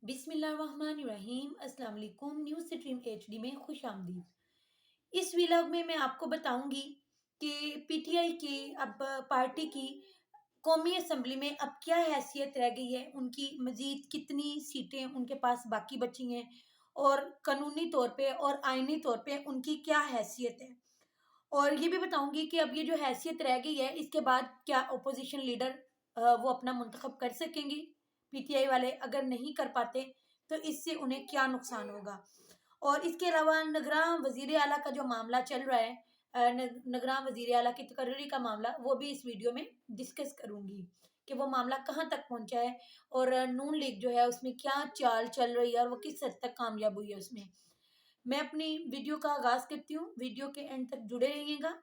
बिस्मिल्लाहिर्रहमानिर्रहीम। अस्सलाम वालेकुम। न्यूज़ स्ट्रीम एचडी में खुश आमदीद। इस व्लॉग में मैं आपको बताऊंगी कि पीटीआई की अब पार्टी की कौमी असम्बली में अब क्या हैसियत रह गई है, उनकी मजीद कितनी सीटें उनके पास बाकी बची हैं और कानूनी तौर पे और आईनी तौर पे उनकी क्या हैसियत है। और ये भी बताऊंगी कि अब ये जो हैसियत रह गई है इसके बाद क्या अपोजिशन लीडर वो अपना मुंतखब कर सकेंगी। पीटीआई वाले अगर नहीं कर पाते तो इससे उन्हें क्या नुकसान होगा। और इसके अलावा निगरां वजीर आला का जो मामला चल रहा है, निगरां वजीर आला की तकर्री का मामला, वो भी इस वीडियो में डिस्कस करूंगी कि वो मामला कहाँ तक पहुंचा है और नून लीग जो है उसमें क्या चाल चल रही है और वो किस हद तक कामयाब हुई है उसमें। मैं अपनी वीडियो का आगाज करती हूँ, वीडियो के एंड तक जुड़े रहिएगा।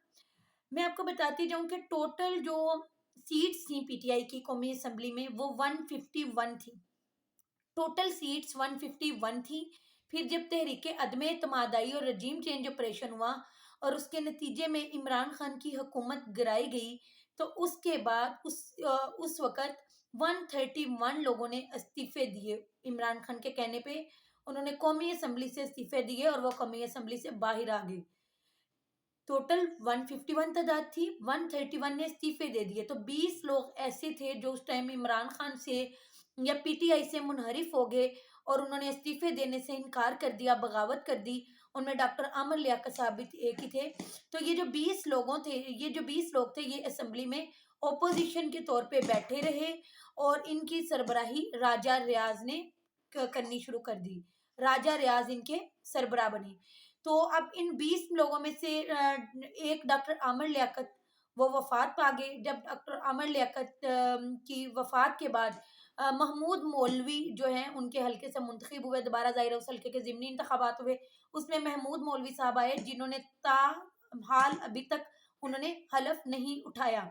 मैं आपको बताती जाऊं कि टोटल जो सीट्स थी पीटीआई की कौमी असेंबली में वो 151 थी। टोटल सीट्स 151 थी। फिर जब तहरीके अदम एतमाद आई और रजीम चेंज ऑपरेशन हुआ और उसके नतीजे में इमरान खान की हुकूमत गिराई गई, तो उसके बाद उस वक़्त 131 लोगों ने इस्तीफे दिए। इमरान खान के कहने पे उन्होंने कौमी असेंबली से इस्तीफे दिए और वो कौमी असेंबली से बाहर आ गए। टोटल 151 तादाद थी, 131 ने इस्तीफे दे दिए। तो 20 लोग ऐसे थे जो उस टाइम इमरान खान से या पीटीआई से मुनहरिफ हो गए और उन्होंने इस्तीफे देने से इनकार कर दिया, बगावत कर दी। उनमें डॉक्टर आमर लियाकत साहब भी एक ही थे। तो ये जो 20 लोगों थे, ये जो 20 लोग थे, ये असेंबली में ओपोजिशन के तौर पे बैठे रहे और इनकी सरबराही राजा रियाज ने करनी शुरू कर दी। राजा रियाज इनके सरबराह बने। तो अब इन 20 लोगों में से एक डॉक्टर आमर लियाकत वो वफात पा गए। जब डॉक्टर आमर लियाकत की वफात के बाद महमूद मौलवी जो हैं उनके हल्के से मुंतखब हुए दोबारा। ज़ाहिर है उस हल्के के ज़िमनी इंतखाबात हुए, उसमें महमूद मौलवी साहब आए जिन्होंने ताहाल अभी तक उन्होंने हलफ नहीं उठाया।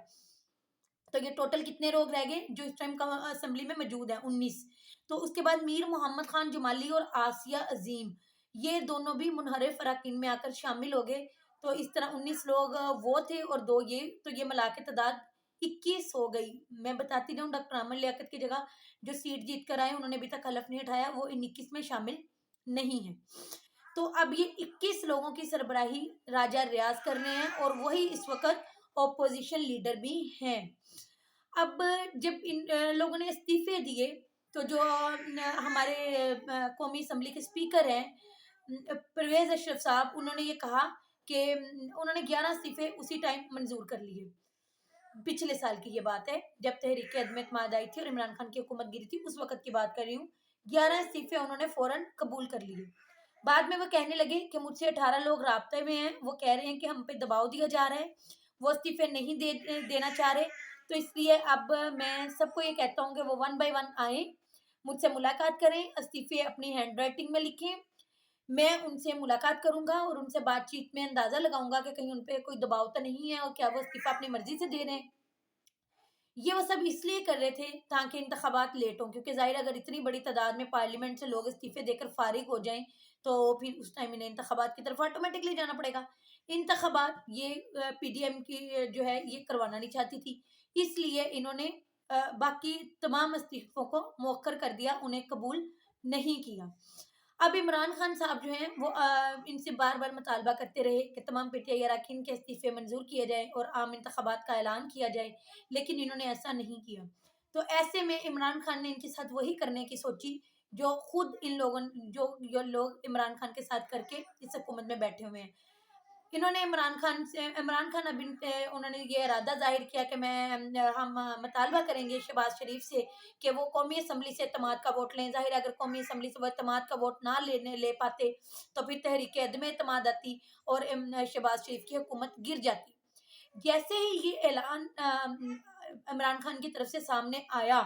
तो ये टोटल कितने लोग रह गए जो इस टाइम का असेंबली में मौजूद है? 19। तो उसके बाद मीर मोहम्मद खान जमाली और आसिया अजीम, ये दोनों भी मुनहरिफ अरकान में आकर शामिल हो गए। तो इस तरह 19 लोग वो थे और दो ये, तो ये मिला के तादाद 21 हो गई। मैं बताती रहूँ, डॉक्टर आमर लियाकत की जगह जो सीट जीत कर आए उन्होंने अभी तक हलफ नहीं उठाया, वो इन 21 में शामिल नहीं है। तो अब ये 21 लोगों की सरबराही राजा रियाज कर रहे हैं और वही इस वक्त ऑपोजिशन लीडर भी हैं। अब जब इन लोगों ने इस्तीफे दिए तो जो हमारे कौमी असम्बली के स्पीकर हैं परवेज अशरफ साहब, उन्होंने ये कहा कि उन्होंने 11 इस्तीफे उसी टाइम मंजूर कर लिए। पिछले साल की ये बात है जब तहरीक अदम एतमाद आई थी और इमरान खान की हुकूमत गिरी थी, उस वक्त की बात कर रही हूँ। 11 इस्तीफे उन्होंने फौरन कबूल कर लिए। बाद में वो कहने लगे कि मुझसे 18 लोग राब्ते में हैं, वो कह रहे हैं कि हम पे दबाव दिया जा रहा है, वो इस्तीफे नहीं देना चाह रहे। तो इसलिए अब मैं सबको ये कहता हूँ कि वो 1 बाय 1 आए, मुझसे मुलाकात करें, इस्तीफे अपनी हैंड राइटिंग में लिखें। मैं उनसे मुलाकात करूंगा और उनसे बातचीत में अंदाजा लगाऊंगा कि कहीं उन पे कोई दबाव तो नहीं है और क्या वो इस्तीफा अपनी मर्जी से दे रहे हैं। ये वो सब इसलिए कर रहे थे ताकि इंतखाबात लेट हों, क्योंकि ज़ाहिर अगर इतनी बड़ी तादाद में पार्लियामेंट से लोग इस्तीफे देकर फारिग हो जाएं तो फिर उस टाइम इन्हें इंतखाबात की तरफ ऑटोमेटिकली जाना पड़ेगा। इंतखाबात ये पीडीएम की जो है ये करवाना नहीं चाहती थी, इसलिए इन्होंने बाकी तमाम इस्तीफों को मौखर कर दिया, उन्हें कबूल नहीं किया। अब इमरान खान साहब जो हैं वो इनसे बार-बार मुतालबा करते रहे कि तमाम पीटीआई अरकान के इस्तीफे मंजूर किए जाएँ और आम इंतखाबात का ऐलान किया जाए, लेकिन इन्होंने ऐसा नहीं किया। तो ऐसे में इमरान खान ने इनके साथ वही करने की सोची जो खुद इन लोगों जो लोग इमरान खान के साथ करके इस हुकूमत में बैठे हुए हैं। इन्होंने इमरान खान अब उन्होंने ये इरादा ज़ाहिर किया कि हम मुतालबा करेंगे शहबाज शरीफ से कि वो कौमी असम्बली से एतमाद का वोट लें। ज़ाहिर है अगर कौमी असम्बली से वो एतमाद का वोट ना ले पाते तो फिर तहरीक अदम एतमाद आती और शहबाज शरीफ की हुकूमत गिर जाती। जैसे ही ये ऐलान इमरान खान की तरफ से सामने आया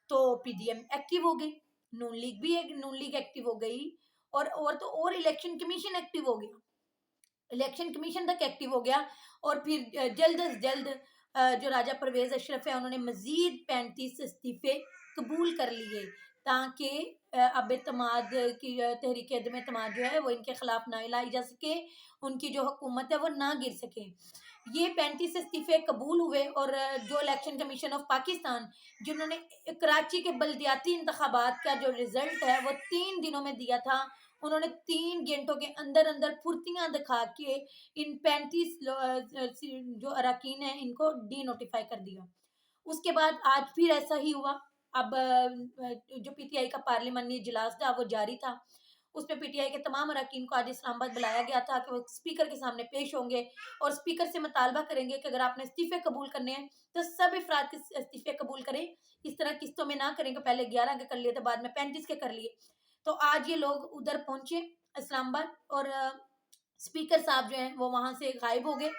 तो पीडीएम एक्टिव हो गई, नून लीग एक्टिव हो गई और तो और इलेक्शन कमीशन एक्टिव हो गया। इलेक्शन कमीशन तक एक्टिव हो गया और फिर जल्द अज जल्द जो राजा परवेज अशरफ है उन्होंने मजीद 35 इस्तीफे कबूल कर लिए ताकि अब एतमाद की तहरीक अदम एतमाद जो है वो इनके खिलाफ ना लाई जा सके, उनकी जो हुकूमत है वो ना गिर सके। ये 35 इस्तीफे कबूल हुए और जो इलेक्शन कमीशन ऑफ पाकिस्तान जिन्होंने कराची के बल्दियाती इंतखाबात का जो रिजल्ट है वो 3 दिनों में दिया था, उन्होंने 3 घंटों के अंदर अंदर फुर्तियां दिखा के इन 35 जो अरकान हैं इनको डी नोटिफाई कर दिया। उसके बाद आज फिर ऐसा ही हुआ। अब जो पीटीआई का पार्लिमानी इजलास था वो जारी था, उसमें पीटीआई के तमाम अरकान को आज इस्लामाबाद बुलाया गया था कि वो स्पीकर के सामने पेश होंगे और स्पीकर से मुतालबा करेंगे कि अगर आपने इस्तीफे कबूल करने हैं तो सब अफराद के इस्तीफे कबूल करें, इस तरह किस्तों में ना करें कि पहले 11 के कर लिए थे बाद में 35 के कर लिए। तो आज ये लोग उधर पहुंचे इस्लामाबाद और स्पीकर साहब जो हैं वो वहां से गायब हो गए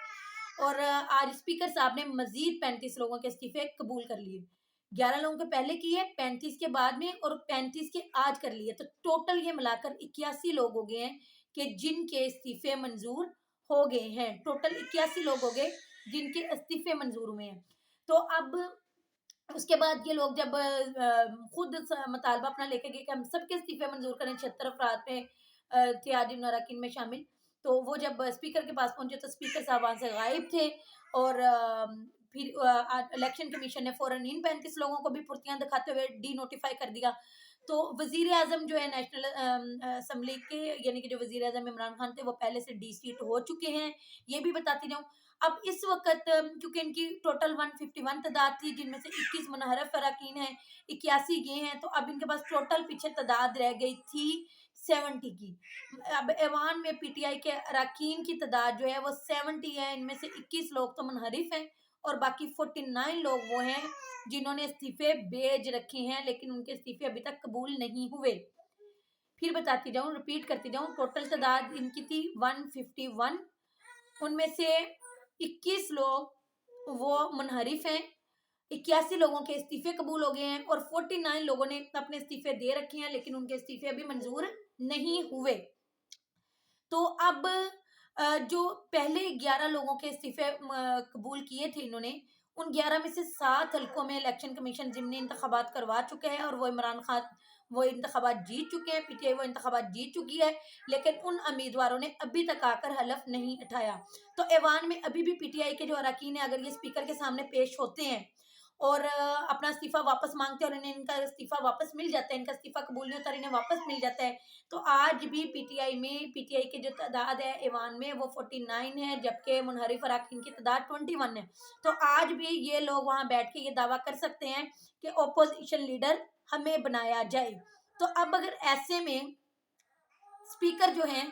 और आज स्पीकर साहब ने मजीद 35 लोगों के इस्तीफे कबूल कर लिए। 11 लोगों के पहले किए, 35 के बाद में और 35 के आज कर लिए, तो टोटल ये मिलाकर 81 लोग हो गए हैं कि जिनके इस्तीफे मंजूर हो गए हैं। टोटल 81 लोग हो गए जिनके इस्तीफे मंजूर हुए हैं। तो अब उसके बाद ये लोग जब खुद मुतालबा अपना लेके गए कि हम सबके इस्तीफे मंजूर करें, 76 अफराद में थे आज इन अरकान में शामिल। तो वो जब स्पीकर के पास पहुंचे तो स्पीकर साहब वहां से गायब थे और फिर इलेक्शन कमीशन ने फौरन इन 35 लोगों को भी फुर्तियां दिखाते हुए डी नोटिफाई कर दिया। तो वजीर आजम जो है नेशनल असम्बली के यानी कि जो वजीर आजम इमरान खान थे वो पहले से डी सीट हो चुके हैं, ये भी बताती जाऊं। अब इस वक्त क्योंकि इनकी टोटल 151 तादाद थी जिनमें से 21 मुनहरफ अरकान हैं, 81 ये हैं, तो अब इनके पास टोटल पीछे तादाद रह गई थी 70 की। अब ऐवान में पीटीआई के अरकान की तादाद जो है वो 70 है, इनमें से 21 लोग तो मुनहरिफ हैं और बाकी 49 लोग वो हैं जिन्होंने इस्तीफे भेज रखे हैं लेकिन उनके इस्तीफे अभी तक कबूल नहीं हुए। फिर बताती जाऊं, रिपीट करती जाऊं, टोटल तादाद इनकी थी 151, उनमें से 21 लोग वो मुनहरिफ हैं, 81 लोगों के इस्तीफे कबूल हो गए हैं और 49 लोगों ने अपने इस्तीफे दे रखे हैं लेकिन उनके इस्तीफे अभी मंजूर नहीं हुए। तो अब जो पहले 11 लोगों के इस्तीफे कबूल किए थे इन्होंने, उन 11 में से 7 हल्कों में इलेक्शन कमीशन ज़िमनी इंतखाबात करवा चुके हैं और वो इमरान खान वो इंतखाबात जीत चुके हैं, पीटीआई वो इंतखाबात जीत चुकी है, लेकिन उन उम्मीदवारों ने अभी तक आकर हलफ नहीं उठाया। तो ऐवान में अभी भी पीटीआई के जो अरकान हैं अगर ये स्पीकर के सामने पेश होते हैं और अपना इस्तीफा वापस मांगते हैं और इन्हें इनका इस्तीफा वापस मिल जाता है, इनका इस्तीफा कबूल नहीं होता और इन्हें वापस मिल जाता है, तो आज भी पीटीआई की जो तादाद है ऐवान में वो 49 है जबकि मुनहरिफ अरकान की तादाद 21 है। तो आज भी ये लोग वहां बैठ के ये दावा कर सकते हैं कि ओपोजिशन लीडर हमें बनाया जाए। तो अब अगर ऐसे में स्पीकर जो हैं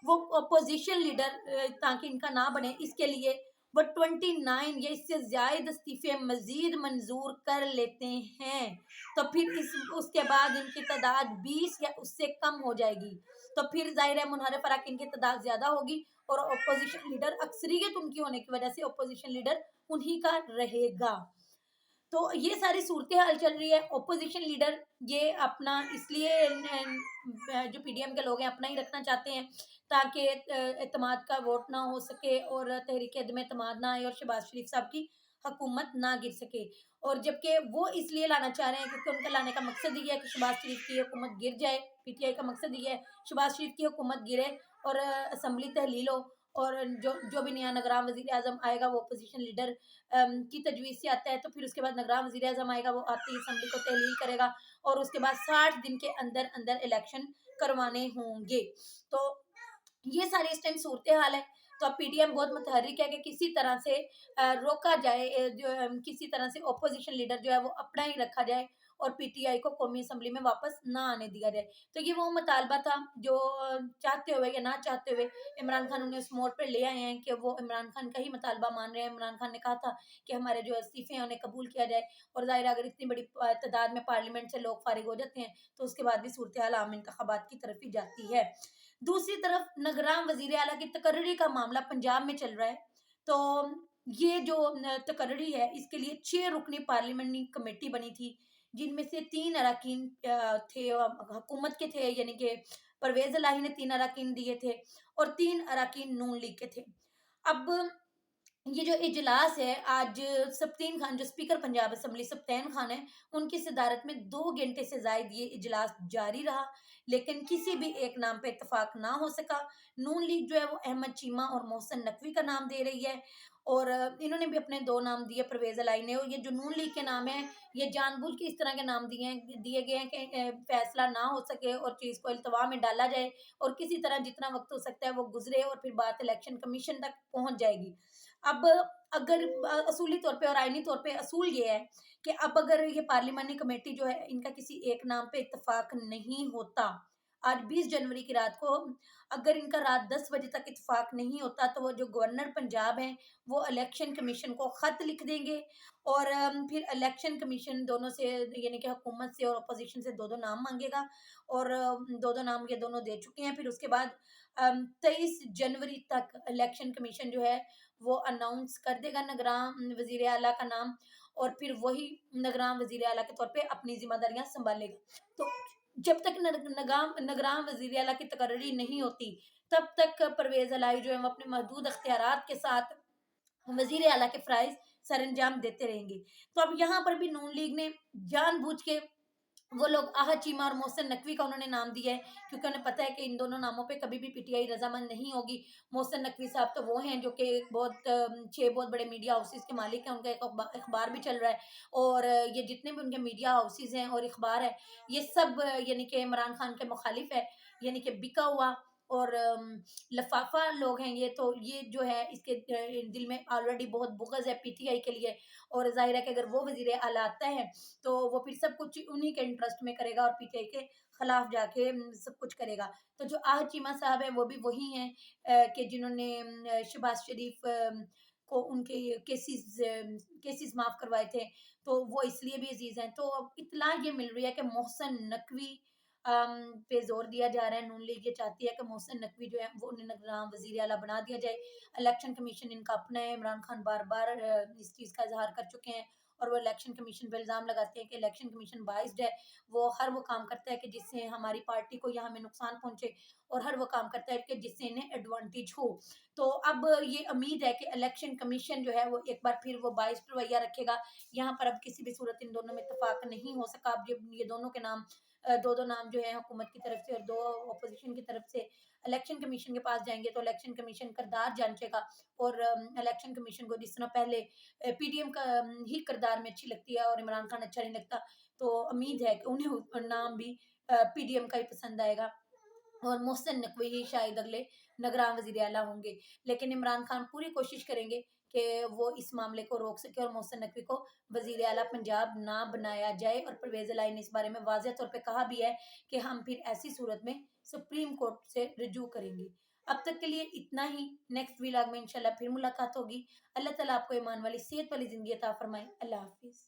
वो अपोजिशन लीडर ताकि इनका ना बने इसके लिए वो 29 या इससे ज्यादा इस्तीफे मजीद मंजूर कर लेते हैं तो फिर इस उसके बाद इनकी तादाद 20 या उससे कम हो जाएगी। तो फिर जाहिर है मुनहरफ अरकान की तादाद ज्यादा होगी और अपोजिशन लीडर अक्सरियत उनकी होने की वजह से अपोजिशन लीडर उन्हीं का रहेगा। तो ये सारी सूरत हाल चल रही है। ओपोजिशन लीडर ये अपना इसलिए जो पीडीएम के लोग हैं अपना ही रखना चाहते हैं ताकि एतमाद का वोट ना हो सके और तहरीक अदम एतमाद ना आए और शहबाज शरीफ साहब की हुकूमत ना गिर सके। और जबकि वो इसलिए लाना चाह रहे हैं क्योंकि उनका लाने का मकसद ये है कि शहबाज शरीफ की हुकूमत गिर जाए। पीटीआई का मकसद ये है शहबाज शरीफ की हुकूमत गिरे और असम्बली तहलील हो और जो भी नया निगरान वजीर आजम आएगा वो अपोजिशन लीडर की तजवीज़ से आता है, तो फिर उसके बाद निगरान वज़ीर आज़म आएगा, वो आते ही असेंबली को तहलील करेगा और उसके बाद 60 दिन के अंदर अंदर इलेक्शन करवाने होंगे। तो ये सारी इस टाइम सूरत हाल है। तो अब पीडीएम बहुत मुतहर्रिक है कि किसी तरह से रोका जाए, किसी तरह से ओपोजिशन लीडर जो है वो अपना ही रखा जाए और पीटीआई को कौमी असम्बली में वापस ना आने दिया जाए। तो ये वो मुतालबा था जो चाहते हुए या ना चाहते हुए इमरान खान उन्हें उस मोड़ पर ले आए हैं कि वो इमरान खान का ही मुतालबा मान रहे हैं। इमरान खान ने कहा था कि हमारे जो इस्तीफे हैं उन्हें कबूल किया जाए और ज़ाहिर है अगर इतनी बड़ी तादाद में पार्लियामेंट से लोग फारिग हो जाते हैं तो उसके बाद भी सूरत हाल आम इंतखाबात की तरफ ही जाती है। दूसरी तरफ निगरान वज़ीर आला की तकर्री का मामला पंजाब में चल रहा है। तो ये जो तकर्री है इसके लिए 6 रुकनी पार्लियामेंट्री कमेटी बनी थी जिनमें से 3 अरकान थे हुकूमत के थे यानी कि परवेज़ इलाही ने 3 अरकान दिए थे और 3 अरकान नून लीग के थे। अब ये जो इजलास है आज, सब्तीन खान जो स्पीकर पंजाब असम्बली सब्तैन खान है, उनकी सदारत में 2 घंटे से जायद ये इजलास जारी रहा, लेकिन किसी भी एक नाम पे इत्तेफाक ना हो सका। नून लीग जो है वो अहमद चीमा और मोहसिन नकवी का नाम दे रही है, और इन्होंने भी अपने 2 नाम दिए परवेज़ अलाई ने, और ये जो नून लीग के नाम है, ये जानबूझ के इस तरह के नाम दिए गए हैं कि फैसला ना हो सके और चीज़ को इल्तवा में डाला जाए, और किसी तरह जितना वक़्त हो सकता है वो गुज़रे, और फिर बात इलेक्शन कमीशन तक पहुँच जाएगी। अब अगर असूली तौर पे और आईनी तौर पे असूल ये है कि अब अगर ये पार्लिमानी कमेटी जो है, इनका किसी एक नाम पे इत्तेफाक नहीं होता, आज 20 जनवरी की रात को अगर इनका रात 10 बजे तक इत्तेफाक नहीं होता, तो वो जो गवर्नर पंजाब हैं, वो इलेक्शन कमीशन को खत लिख देंगे, और फिर इलेक्शन कमीशन दोनों से, यानी कि हुकूमत से और अपोजिशन से 2-2 नाम माँगेगा, और 2-2 नाम ये दोनों दे चुके हैं। फिर उसके बाद 23 जनवरी तक इलेक्शन कमीशन जो है वो अनाउंस कर देगा निगरान वज़ीर आला का नाम, और फिर वही निगरान वज़ीर आला के तौर पे अपनी ज़िम्मेदारियाँ सँभालेगा। तो जब तक निगरान वज़ीर आला की तकर्री नहीं होती, तब तक परवेज़ अलाई जो है वो अपने महदूद इख्तियारात के साथ वज़ीर आला के फ़राइज़ सरअंजाम देते रहेंगे। तो अब यहाँ पर भी नून लीग ने जानबूझ के, वो लोग आहद चीमा और मोहसिन नकवी का उन्होंने नाम दिया है, क्योंकि उन्हें पता है कि इन दोनों नामों पे कभी भी पीटीआई रज़ामंद नहीं होगी। मोहसिन नकवी साहब तो वो हैं जो कि एक बहुत 6 बहुत बड़े मीडिया हाउसेज़ के मालिक हैं, उनका एक अखबार भी चल रहा है, और ये जितने भी उनके मीडिया हाउसेज़ हैं और अखबार है, ये सब यानी कि इमरान खान के मुखालिफ है, यानी कि बिका हुआ और लफाफा लोग हैं ये। तो ये जो है इसके दिल में ऑलरेडी बहुत बुग़्ज़ है पीटीआई के लिए, और ज़ाहिर है कि अगर वो वज़ीर आला आता है, तो वो फिर सब कुछ उन्हीं के इंटरेस्ट में करेगा और पीटीआई के खिलाफ जाके सब कुछ करेगा। तो जो आहद चीमा साहब हैं वो भी वही हैं कि जिन्होंने शहबाज शरीफ को उनके केसेस माफ करवाए थे, तो वो इसलिए भी अजीज हैं। तो अब इतला ये मिल रही है कि मोहसिन नकवी पे जोर दिया जा रहा है। नून लीग ये चाहती है कि मोहसिन नकवी जो है वो उन्हें निगरान वजीर आला बना दिया जाए। इलेक्शन कमीशन इनका अपना है, इमरान खान बार बार इस चीज़ का इजहार कर चुके हैं, और वो इलेक्शन कमीशन पे इल्ज़ाम लगाते हैं कि इलेक्शन कमीशन बाइस्ड है। वो हर वो काम करता है कि जिससे हमारी पार्टी को या हमें नुकसान पहुँचे, और हर वो काम करता है कि जिससे इन्हें एडवांटेज हो। तो अब ये उम्मीद है कि इलेक्शन कमीशन जो है वो एक बार फिर वो बाइस्ड रवैया रखेगा। यहाँ पर अब किसी भी सूरत इन दोनों में इत्तेफाक नहीं हो सका। अब ये दोनों के नाम 2-2 नाम जो है हुकूमत की तरफ से और 2 अपोजिशन की तरफ से इलेक्शन कमीशन के पास जाएँगे, तो इलेक्शन कमीशन किरदार जाँचेगा, और इलेक्शन कमीशन को जिस तरह पहले पीडीएम का ही किरदार में अच्छी लगती है और इमरान खान अच्छा नहीं लगता, तो उम्मीद है कि उन्हें नाम भी पीडीएम का ही पसंद आएगा, और मोहसिन नकवी ही शायद अगले निगरान वज़ीर आला होंगे। लेकिन इमरान खान पूरी कोशिश करेंगे कि वो इस मामले को रोक सके और मोहसिन नकवी को वज़ीर आला पंजाब ना बनाया जाए, और परवेज़ इलाही ने इस बारे में वाज़ेह तौर पे कहा भी है कि हम फिर ऐसी सूरत में सुप्रीम कोर्ट से रुजू करेंगे। अब तक के लिए इतना ही। नेक्स्ट व्लॉग में इंशाल्लाह फिर मुलाकात होगी। अल्लाह ताला आपको ईमान वाली, सेहत वाली ज़िंदगी अता फरमाए। अल्लाह हाफ़िज़।